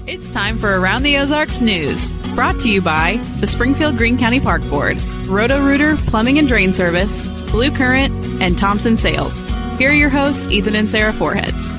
It's time for Around the Ozarks News, brought to you by the Springfield Greene County Park Board, Roto-Rooter Plumbing and Drain Service, Blue Current, and Thompson Sales. Here are your hosts, Ethan and Sarah Foreheads.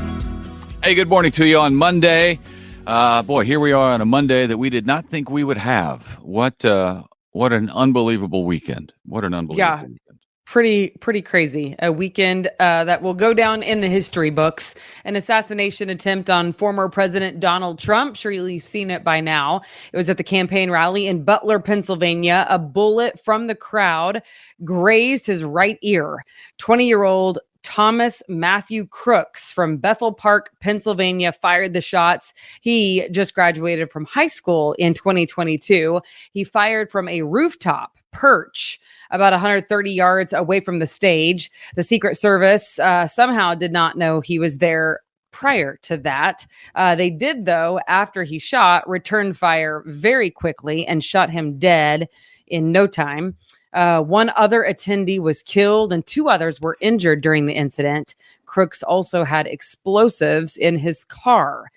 Hey, good morning to you on Monday. Here we are on a Monday that we did not think we would have. What an unbelievable weekend. What an unbelievable weekend. Pretty crazy. A weekend that will go down in the history books. An assassination attempt on former President Donald Trump. Surely you've seen it by now. It was at the campaign rally in Butler, Pennsylvania. A bullet from the crowd grazed his right ear. 20-year-old Thomas Matthew Crooks from Bethel Park, Pennsylvania, fired the shots. He just graduated from high school in 2022. He fired from a rooftop perch about 130 yards away from the stage. The Secret Service somehow did not know he was there prior to that. They did, though, after he shot, return fire very quickly and shot him dead in no time. One other attendee was killed and two others were injured during the incident. Crooks also had explosives in his car.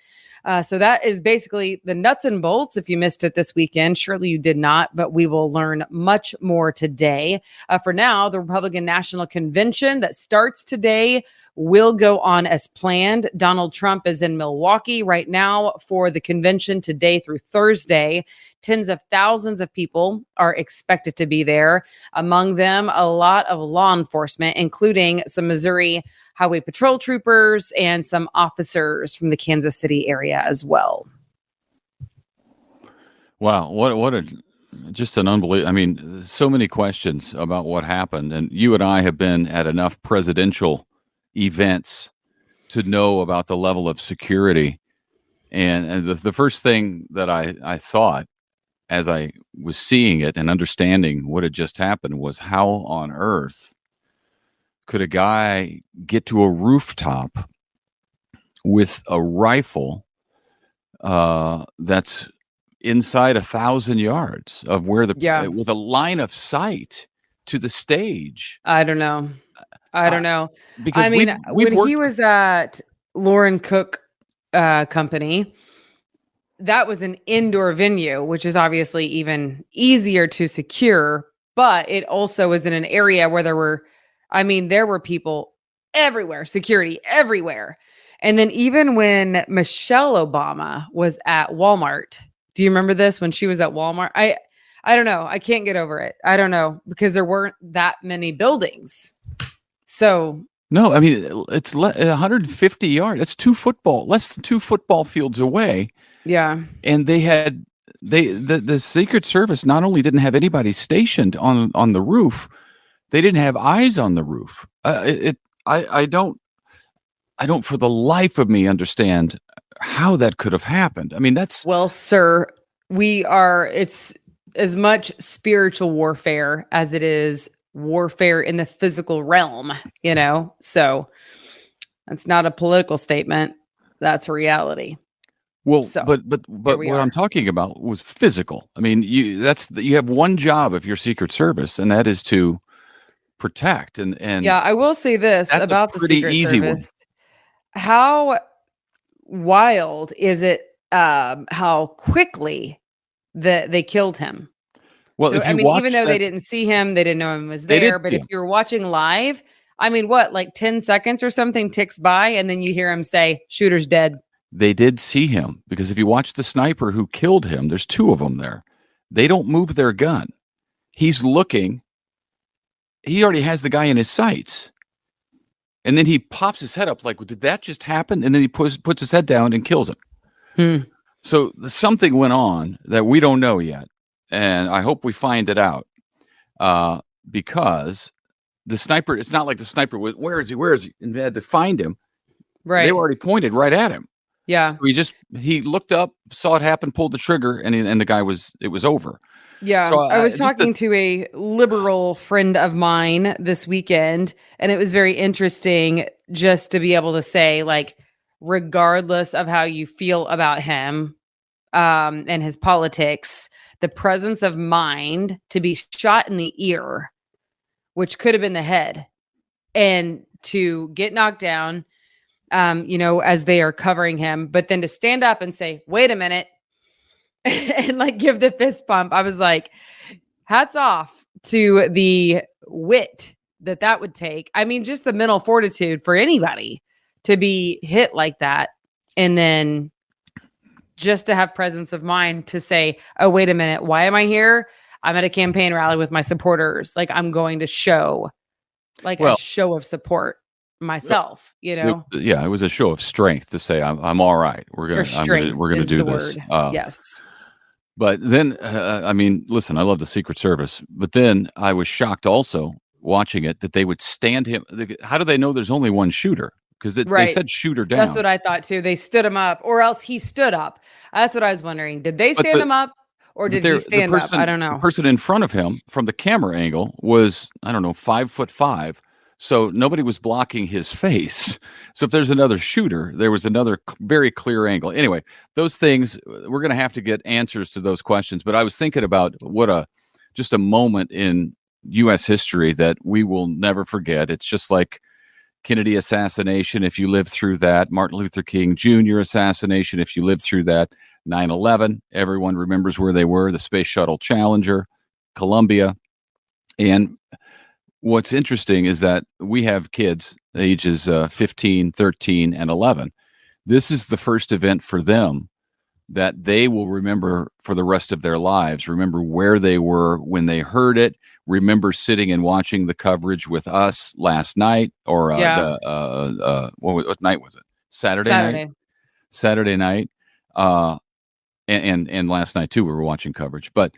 So that is basically the nuts and bolts. If you missed it this weekend, surely you did not, but we will learn much more today. For now, the Republican National Convention that starts today will go on as planned. Donald Trump is in Milwaukee right now for the convention today through Thursday. Tens of thousands of people are expected to be there. Among them, a lot of law enforcement, including some Missouri Highway Patrol troopers and some officers from the Kansas City area as well. Wow, just an unbelievable. I mean, so many questions about what happened, and you and I have been at enough presidential events to know about the level of security. And the first thing that I thought as I was seeing it and understanding what had just happened was, how on earth could a guy get to a rooftop with a rifle that's inside 1,000 yards of where with a line of sight to the stage? I don't know. Because I mean, when he was at Lauren Cook Company, that was an indoor venue, which is obviously even easier to secure, but it also was in an area where there were people everywhere, security everywhere. And then even when Michelle Obama was at Walmart, do you remember this when she was at Walmart? I don't know. I can't get over it. I don't know, because there weren't that many buildings. So no, I mean, it's 150 yards. That's less than 2 football fields away. Yeah. And the Secret Service not only didn't have anybody stationed on the roof, they didn't have eyes on the roof. I don't for the life of me understand how that could have happened. I mean, well, sir, it's as much spiritual warfare as it is warfare in the physical realm, so that's not a political statement. That's a reality. Well, but what I'm talking about was physical. I mean, you have one job if you're Secret Service, and that is to protect. And yeah, I will say this about the Secret Service. How wild is it? How quickly they killed him? Well, so, even though they didn't see him, they didn't know him was there. But if you're watching live, like 10 seconds or something ticks by, and then you hear him say, "Shooter's dead." They did see him, because if you watch the sniper who killed him, there's 2 of them there. They don't move their gun. He's looking. He already has the guy in his sights. And then he pops his head up like, did that just happen? And then he puts his head down and kills him. So something went on that we don't know yet. And I hope we find it out. Because the sniper, it's not like the sniper was, where is he? And they had to find him. Right. They were already pointed right at him. Yeah. So he looked up, saw it happen, pulled the trigger, and the guy it was over. Yeah. So, I was talking to a liberal friend of mine this weekend, and it was very interesting just to be able to say, like, regardless of how you feel about him and his politics, the presence of mind to be shot in the ear, which could have been the head, and to get knocked down, as they are covering him. But then to stand up and say, wait a minute, and like give the fist bump, I was like, hats off to the wit that would take. I mean, just the mental fortitude for anybody to be hit like that. And then just to have presence of mind to say, oh, wait a minute, why am I here? I'm at a campaign rally with my supporters. Like, I'm going to show a show of support myself, It was a show of strength to say, I'm all right. We're going to do this. Yes. But then, listen, I love the Secret Service, but then I was shocked also watching it that they would stand him. How do they know there's only one shooter? Because they said shoot her down. That's what I thought too. They stood him up, or else he stood up. That's what I was wondering. Did they stand him up, or did he stand up? I don't know. The person in front of him from the camera angle was, 5'5". So nobody was blocking his face. So if there's another shooter, there was another very clear angle. Anyway, those things, we're going to have to get answers to those questions. But I was thinking about just a moment in U.S. history that we will never forget. It's just like Kennedy assassination, if you lived through that. Martin Luther King Jr. assassination, if you lived through that. 9/11, everyone remembers where they were. The Space Shuttle Challenger, Columbia. And what's interesting is that we have kids ages 15, 13, and 11. This is the first event for them that they will remember for the rest of their lives. Remember where they were when they heard it. Remember sitting and watching the coverage with us last night, or what night was it? Saturday night. And last night too, we were watching coverage. But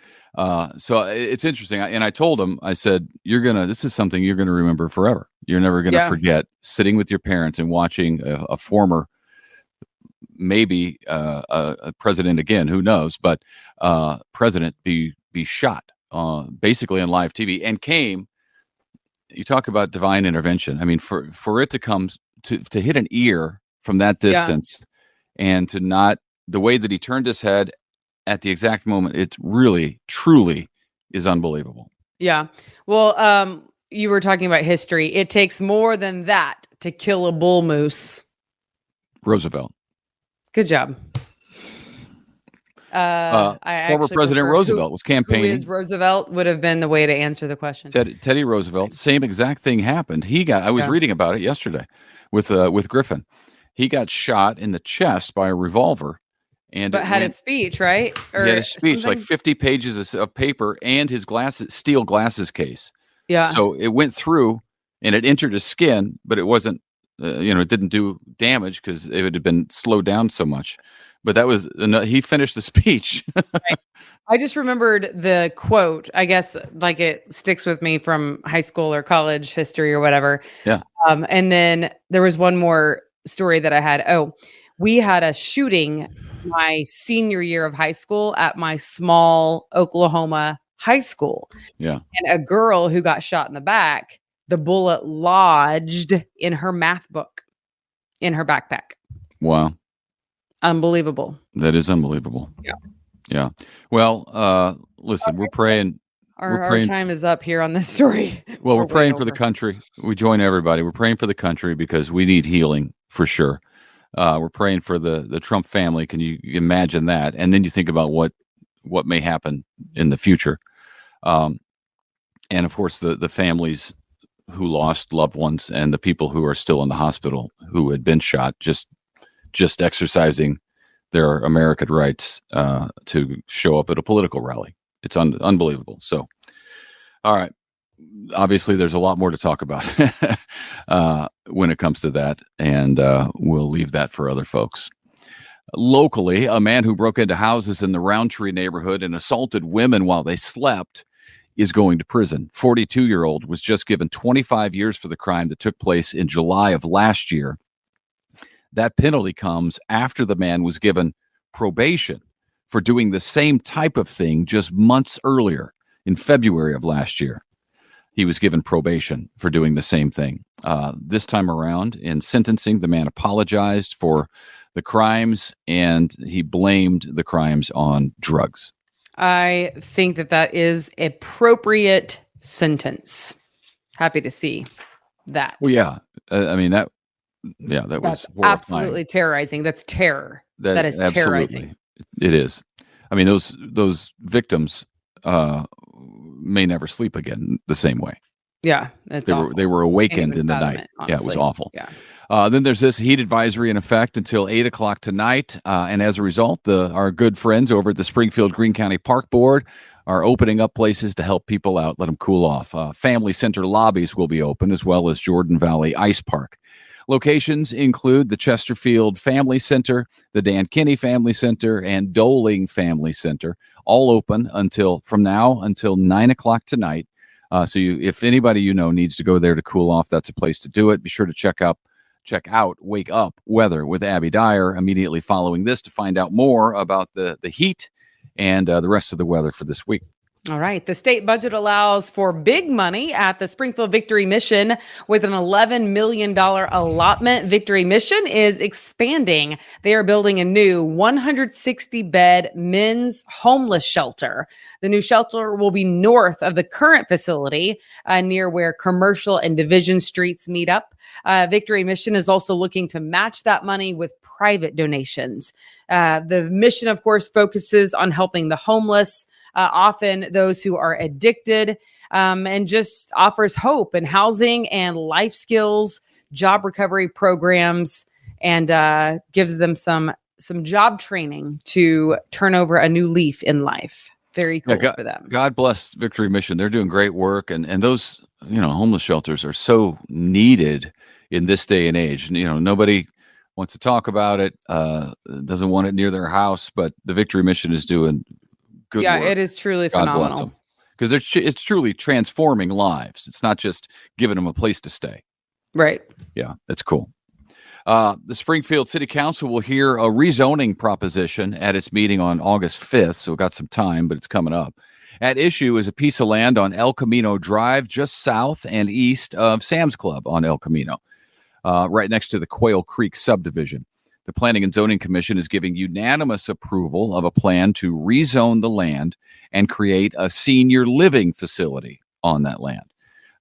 so it's interesting. And I told him, I said, this is something you're gonna remember forever. You're never gonna forget sitting with your parents and watching a former, maybe a president again, who knows, but president be shot basically on live TV, and you talk about divine intervention. I mean, for it to come to hit an ear from that distance, and to not, the way that he turned his head at the exact moment, it really, truly is unbelievable. Yeah. Well, you were talking about history. It takes more than that to kill a bull moose. Roosevelt. Good job. Former President Roosevelt was campaigning. Who is Roosevelt would have been the way to answer the question. Teddy Roosevelt. Same exact thing happened. I was reading about it yesterday with Griffin. He got shot in the chest by a revolver. But had a speech, right? He had a speech, like 50 pages of paper, and his steel glasses case. Yeah. So it went through, and it entered his skin, but it wasn't, it didn't do damage because it would have been slowed down so much. But he finished the speech. Right. I just remembered the quote. I guess like it sticks with me from high school or college history or whatever. Yeah. And then there was one more story that I had. Oh, we had a shooting my senior year of high school at my small Oklahoma high school. Yeah. And a girl who got shot in the back, the bullet lodged in her math book in her backpack. Wow. Unbelievable. That is unbelievable. Yeah. Yeah. Well, listen, we're praying. Our time is up here on this story. Well, we're praying for the country. We join everybody. We're praying for the country because we need healing for sure. We're praying for the Trump family. Can you imagine that? And then you think about what may happen in the future. And of course, the families who lost loved ones and the people who are still in the hospital who had been shot, just exercising their American rights to show up at a political rally. It's unbelievable. So, all right. Obviously, there's a lot more to talk about when it comes to that, and we'll leave that for other folks. Locally, a man who broke into houses in the Roundtree neighborhood and assaulted women while they slept is going to prison. 42-year-old was just given 25 years for the crime that took place in July of last year. That penalty comes after the man was given probation for doing the same type of thing just months earlier in February of last year. He was given probation for doing the same thing. This time around, in sentencing, the man apologized for the crimes, and he blamed the crimes on drugs. I think that is appropriate sentence. Happy to see that. Well, yeah. I mean, Yeah, that was That's horrifying. absolutely terrorizing. That's terror. That is Absolutely. terrorizing. It is. I mean, those victims may never sleep again the same way. Yeah, it's awful. They were Can't awakened even in the fathom night. it, Yeah, it was honestly. awful. Yeah. Then there's this heat advisory in effect until 8 o'clock tonight, and as a result, our good friends over at the Springfield Greene County Park Board are opening up places to help people out, let them cool off. Family center lobbies will be open, as well as Jordan Valley Ice Park. Locations include the Chesterfield Family Center, the Dan Kinney Family Center, and Doling Family Center, all open from now until 9 o'clock tonight. So if anybody needs to go there to cool off, that's a place to do it. Be sure to check out Wake Up Weather with Abby Dyer immediately following this to find out more about the heat and the rest of the weather for this week. All right. The state budget allows for big money at the Springfield Victory Mission with an $11 million allotment. Victory Mission is expanding. They are building a new 160-bed men's homeless shelter. The new shelter will be north of the current facility, near where Commercial and Division Streets meet up. Victory Mission is also looking to match that money with private donations. The mission, of course, focuses on helping the homeless, often those who are addicted, and just offers hope and housing and life skills, job recovery programs, and gives them some job training to turn over a new leaf in life. Very cool for them. God bless Victory Mission. They're doing great work, and those homeless shelters are so needed in this day and age. Nobody wants to talk about it, doesn't want it near their house, but the Victory Mission is doing good work. It is truly God phenomenal. bless them. Because it's truly transforming lives. It's not just giving them a place to stay. Right. Yeah, that's cool. The Springfield City Council will hear a rezoning proposition at its meeting on August 5th, so we've got some time, but it's coming up. At issue is a piece of land on El Camino Drive, just south and east of Sam's Club on El Camino, right next to the Quail Creek subdivision. The Planning and Zoning Commission is giving unanimous approval of a plan to rezone the land and create a senior living facility on that land.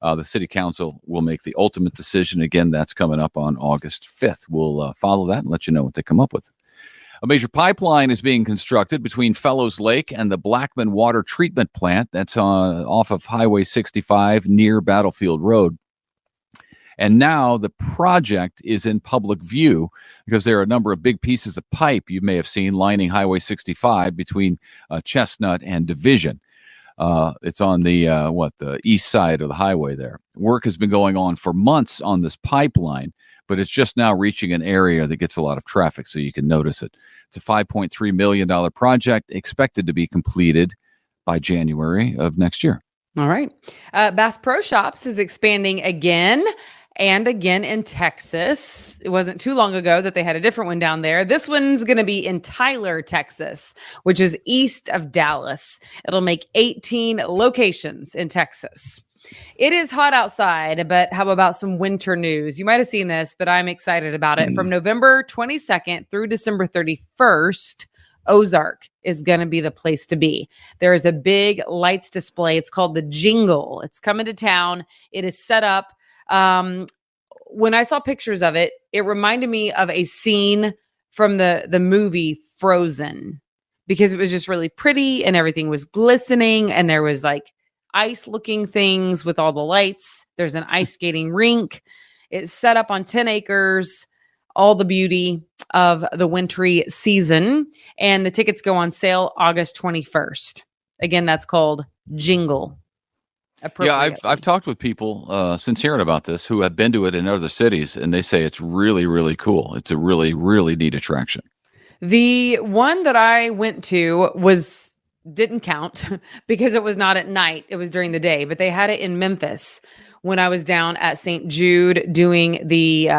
The City Council will make the ultimate decision. Again, that's coming up on August 5th. We'll follow that and let you know what they come up with. A major pipeline is being constructed between Fellows Lake and the Blackman Water Treatment Plant. That's off of Highway 65 near Battlefield Road. And now the project is in public view because there are a number of big pieces of pipe you may have seen lining Highway 65 between Chestnut and Division. It's on the east side of the highway there. Work has been going on for months on this pipeline, but it's just now reaching an area that gets a lot of traffic, so you can notice it. It's a $5.3 million project expected to be completed by January of next year. All right. Bass Pro Shops is expanding again and again in Texas. It wasn't too long ago that they had a different one down there. This one's going to be in Tyler, Texas, which is east of Dallas. It'll make 18 locations in Texas. It is hot outside, but how about some winter news? You might have seen this, but I'm excited about it. From November 22nd through December 31st, Ozark is going to be the place to be. There is a big lights display. It's called the Jingle. It's coming to town. It is set up. When I saw pictures of it, it reminded me of a scene from the movie Frozen, because it was just really pretty and everything was glistening and there was like ice looking things with all the lights. There's an ice skating rink. It's set up on 10 acres, all the beauty of the wintry season. And the tickets go on sale August 21st. Again, that's called Jingle. Yeah, I've talked with people since hearing about this who have been to it in other cities, and they say it's really, really cool. It's a really, really neat attraction. The one that I went to didn't count because it was not at night. It was during the day, but they had it in Memphis when I was down at St. Jude doing the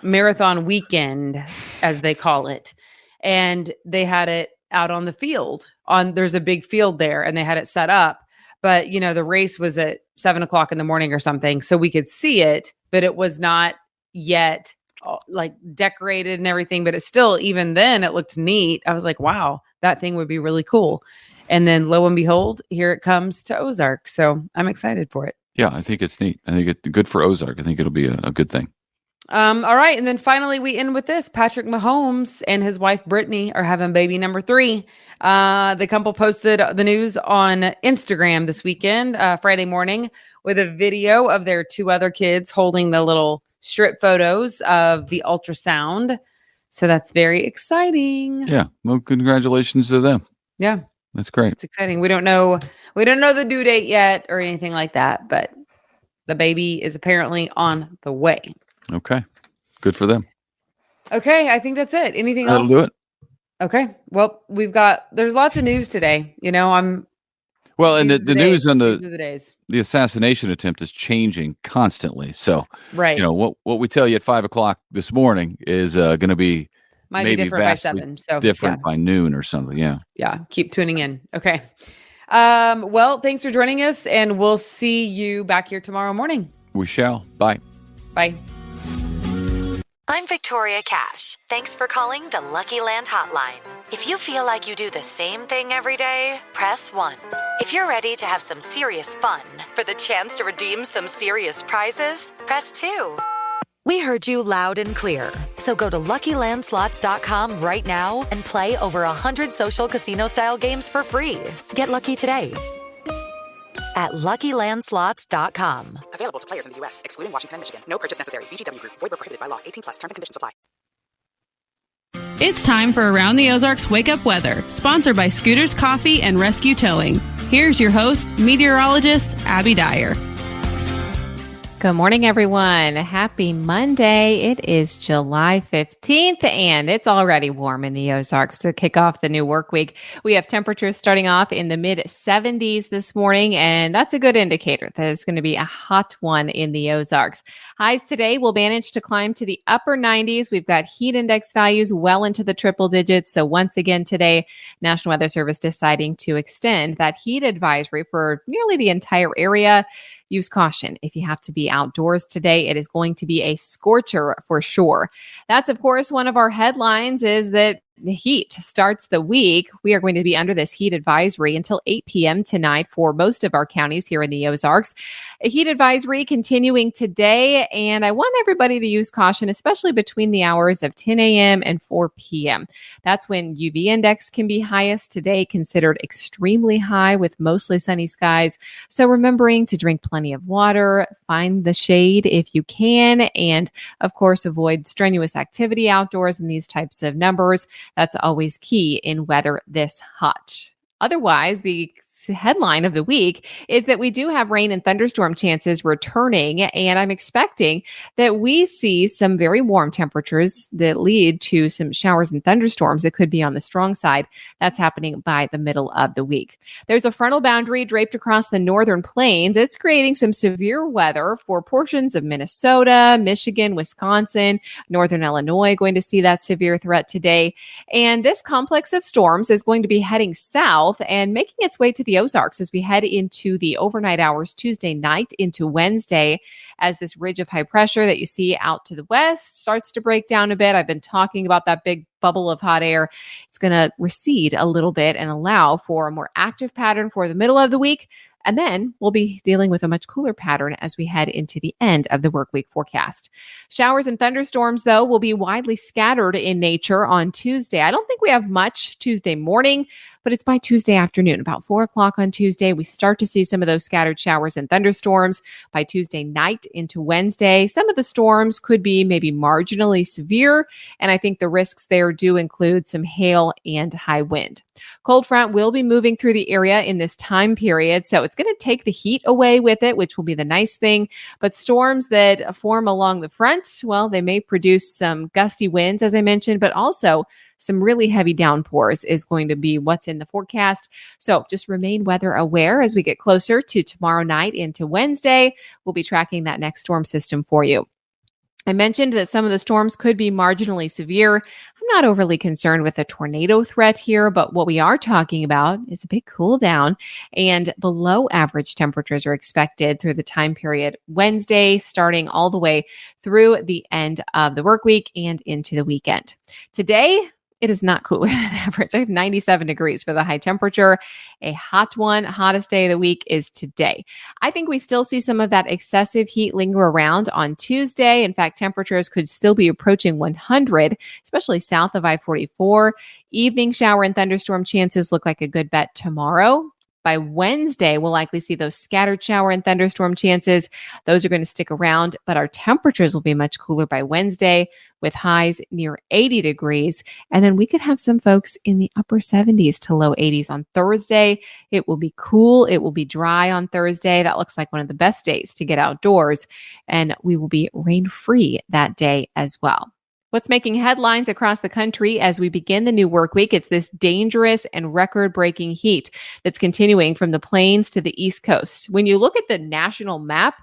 marathon weekend, as they call it. And they had it out on the field. There's a big field there, and they had it set up. But, the race was at 7:00 in the morning or something, so we could see it, but it was not yet like decorated and everything. But it's still, even then, it looked neat. I was like, wow, that thing would be really cool. And then lo and behold, here it comes to Ozark. So I'm excited for it. Yeah, I think it's neat. I think it's good for Ozark. I think it'll be a good thing. All right. And then finally, we end with this. Patrick Mahomes and his wife, Brittany, are having baby number 3. The couple posted the news on Instagram this weekend, Friday morning, with a video of their 2 other kids holding the little strip photos of the ultrasound. So that's very exciting. Yeah. Well, congratulations to them. Yeah. That's great. It's exciting. We don't know the due date yet or anything like that, but the baby is apparently on the way. Okay. Good for them. Okay, I think that's it. Anything That'll else? do it. Okay. Well, there's lots of news today. And the news on news of the days. the assassination attempt is changing constantly. So, Right. what we tell you at 5:00 this morning is going to be Might maybe be different by vastly 7. So different by noon or something. Yeah. Yeah. Keep tuning in. Okay. Well, thanks for joining us, and we'll see you back here tomorrow morning. We shall. Bye. Bye. I'm Victoria Cash. Thanks for calling the Lucky Land Hotline. If you feel like you do the same thing every day, press 1. If you're ready to have some serious fun for the chance to redeem some serious prizes, press 2. We heard you loud and clear. So go to LuckyLandSlots.com right now and play over 100 social casino-style games for free. Get lucky today at LuckyLandSlots.com. Available to players in the U.S., excluding Washington and Michigan. No purchase necessary. VGW Group. Void where prohibited by law. 18+. Terms and conditions apply. It's time for Around the Ozarks Wake Up Weather, sponsored by Scooters Coffee and Rescue Towing. Here's your host, meteorologist Abby Dyer. Good morning, everyone. Happy Monday. It is July 15th, and it's already warm in the Ozarks to kick off the new work week. We have temperatures starting off in the mid-70s this morning, and that's a good indicator that it's going to be a hot one in the Ozarks. Highs today will manage to climb to the upper 90s. We've got heat index values well into the triple digits. So once again today, National Weather Service deciding to extend that heat advisory for nearly the entire area. Use caution if you have to be outdoors today. It is going to be a scorcher for sure. That's, of course, one of our headlines is that the heat starts the week. We are going to be under this heat advisory until 8 p.m. tonight for most of our counties here in the Ozarks. A heat advisory continuing today, and I want everybody to use caution, especially between the hours of 10 a.m. and 4 p.m. That's when UV index can be highest today, considered extremely high with mostly sunny skies. So remembering to drink plenty of water, find the shade if you can, and of course, avoid strenuous activity outdoors in these types of numbers. That's always key in weather this hot. Otherwise, the headline of the week is that we do have rain and thunderstorm chances returning, and I'm expecting that we see some very warm temperatures that lead to some showers and thunderstorms that could be on the strong side. That's happening by the middle of the week. There's a frontal boundary draped across the northern plains. It's creating some severe weather for portions of Minnesota, Michigan, Wisconsin, northern Illinois, going to see that severe threat today. And this complex of storms is going to be heading south and making its way to the Ozarks as we head into the overnight hours Tuesday night into Wednesday, as this ridge of high pressure that you see out to the west starts to break down a bit. I've been talking about that big bubble of hot air. It's going to recede a little bit and allow for a more active pattern for the middle of the week. And then we'll be dealing with a much cooler pattern as we head into the end of the work week forecast. Showers and thunderstorms, though, will be widely scattered in nature on Tuesday. I don't think we have much Tuesday morning, but it's by Tuesday afternoon, about 4 o'clock on Tuesday. We start to see some of those scattered showers and thunderstorms by Tuesday night into Wednesday. Some of the storms could be maybe marginally severe, and I think the risks there do include some hail and high wind. Cold front will be moving through the area in this time period, so it's going to take the heat away with it, which will be the nice thing. But storms that form along the front, well, they may produce some gusty winds, as I mentioned, but also some really heavy downpours is going to be what's in the forecast. So just remain weather aware as we get closer to tomorrow night into Wednesday. We'll be tracking that next storm system for you. I mentioned that some of the storms could be marginally severe. I'm not overly concerned with a tornado threat here, but what we are talking about is a big cool down, and below average temperatures are expected through the time period Wednesday, starting all the way through the end of the work week and into the weekend. Today, it is not cooler than average. I have 97 degrees for the high temperature. A hot one, hottest day of the week is today. I think we still see some of that excessive heat linger around on Tuesday. In fact, temperatures could still be approaching 100, especially south of I-44. Evening shower and thunderstorm chances look like a good bet tomorrow. By Wednesday, we'll likely see those scattered shower and thunderstorm chances. Those are going to stick around, but our temperatures will be much cooler by Wednesday with highs near 80 degrees. And then we could have some folks in the upper 70s to low 80s on Thursday. It will be cool. It will be dry on Thursday. That looks like one of the best days to get outdoors. And we will be rain-free that day as well. What's making headlines across the country as we begin the new work week? It's this dangerous and record-breaking heat that's continuing from the plains to the East Coast. When you look at the national map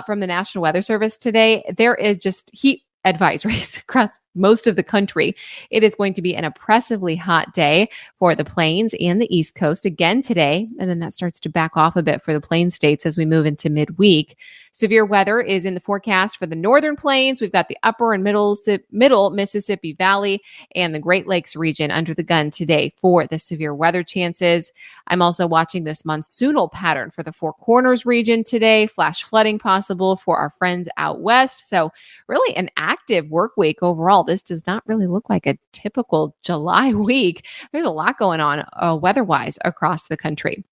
from the National Weather Service today, there is just heat advisories across most of the country. It is going to be an oppressively hot day for the plains and the East Coast again today, and then that starts to back off a bit for the plain states as we move into midweek. Severe weather is in the forecast for the northern plains. We've got the upper and middle Mississippi Valley and the Great Lakes region under the gun today for the severe weather chances. I'm also watching this monsoonal pattern for the Four Corners region today. Flash flooding possible for our friends out west. So really an active work week overall. This does not really look like a typical July week. There's a lot going on weather-wise across the country.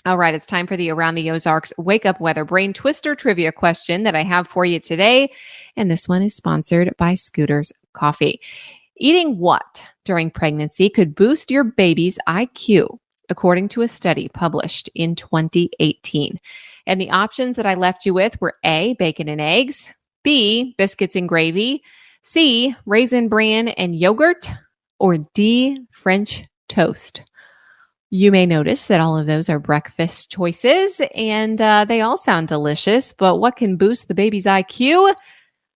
All right, it's time for the Around the Ozarks Wake Up Weather Brain Twister trivia question that I have for you today. And this one is sponsored by Scooters Coffee. Eating what during pregnancy could boost your baby's IQ, according to a study published in 2018? And the options that I left you with were A, bacon and eggs, B, biscuits and gravy, C, raisin bran and yogurt, or D, French toast. You may notice that all of those are breakfast choices, and they all sound delicious, but what can boost the baby's IQ?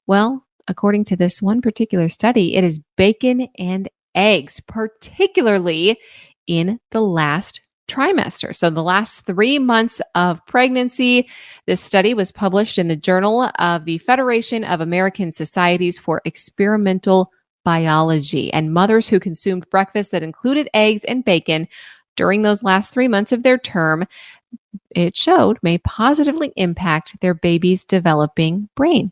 Well, according to this one particular study, it is bacon and eggs, particularly in the last trimester. So the last 3 months of pregnancy. This study was published in the Journal of the Federation of American Societies for Experimental Biology. And mothers who consumed breakfast that included eggs and bacon during those last 3 months of their term, it showed, may positively impact their baby's developing brain.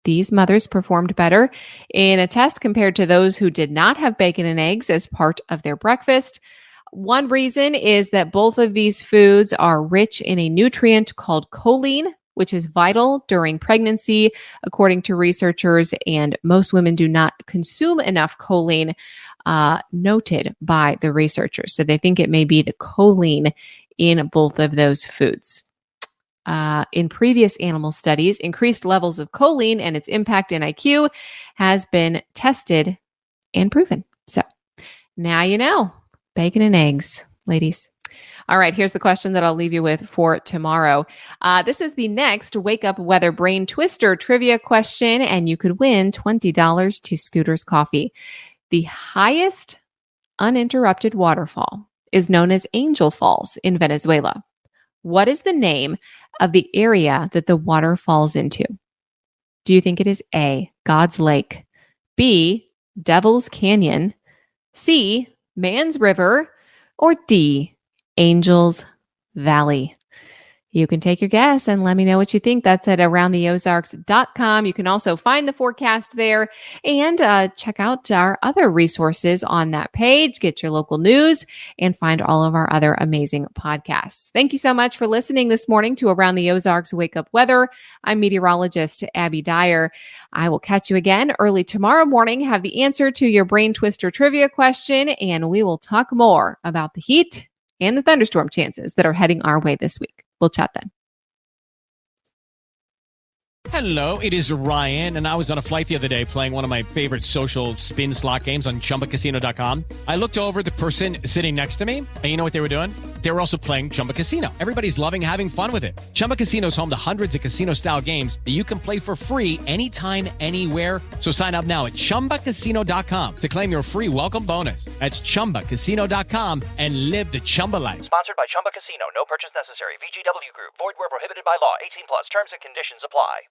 These mothers performed better in a test compared to those who did not have bacon and eggs as part of their breakfast. One reason is that both of these foods are rich in a nutrient called choline, which is vital during pregnancy, according to researchers, and most women do not consume enough choline, noted by the researchers. So they think it may be the choline in both of those foods. In previous animal studies, increased levels of choline and its impact in IQ has been tested and proven. So now you know. Bacon and eggs, ladies. All right, here's the question that I'll leave you with for tomorrow. This is the next Wake Up Weather Brain Twister trivia question, and you could win $20 to Scooters Coffee. The highest uninterrupted waterfall is known as Angel Falls in Venezuela. What is the name of the area that the water falls into? Do you think it is A, God's Lake, B, Devil's Canyon, C, Man's River, or D, Angel's Valley? You can take your guess and let me know what you think. That's at aroundtheozarks.com. You can also find the forecast there and check out our other resources on that page. Get your local news and find all of our other amazing podcasts. Thank you so much for listening this morning to Around the Ozarks Wake Up Weather. I'm meteorologist Abby Dyer. I will catch you again early tomorrow morning, have the answer to your brain twister trivia question, and we will talk more about the heat and the thunderstorm chances that are heading our way this week. We'll chat then. Hello, it is Ryan, and I was on a flight the other day playing one of my favorite social spin slot games on ChumbaCasino.com. I looked over at the person sitting next to me, and you know what they were doing? They were also playing Chumba Casino. Everybody's loving having fun with it. Chumba Casino is home to hundreds of casino-style games that you can play for free anytime, anywhere. So sign up now at ChumbaCasino.com to claim your free welcome bonus. That's ChumbaCasino.com and live the Chumba life. Sponsored by Chumba Casino. No purchase necessary. VGW Group. Void where prohibited by law. 18+. Terms and conditions apply.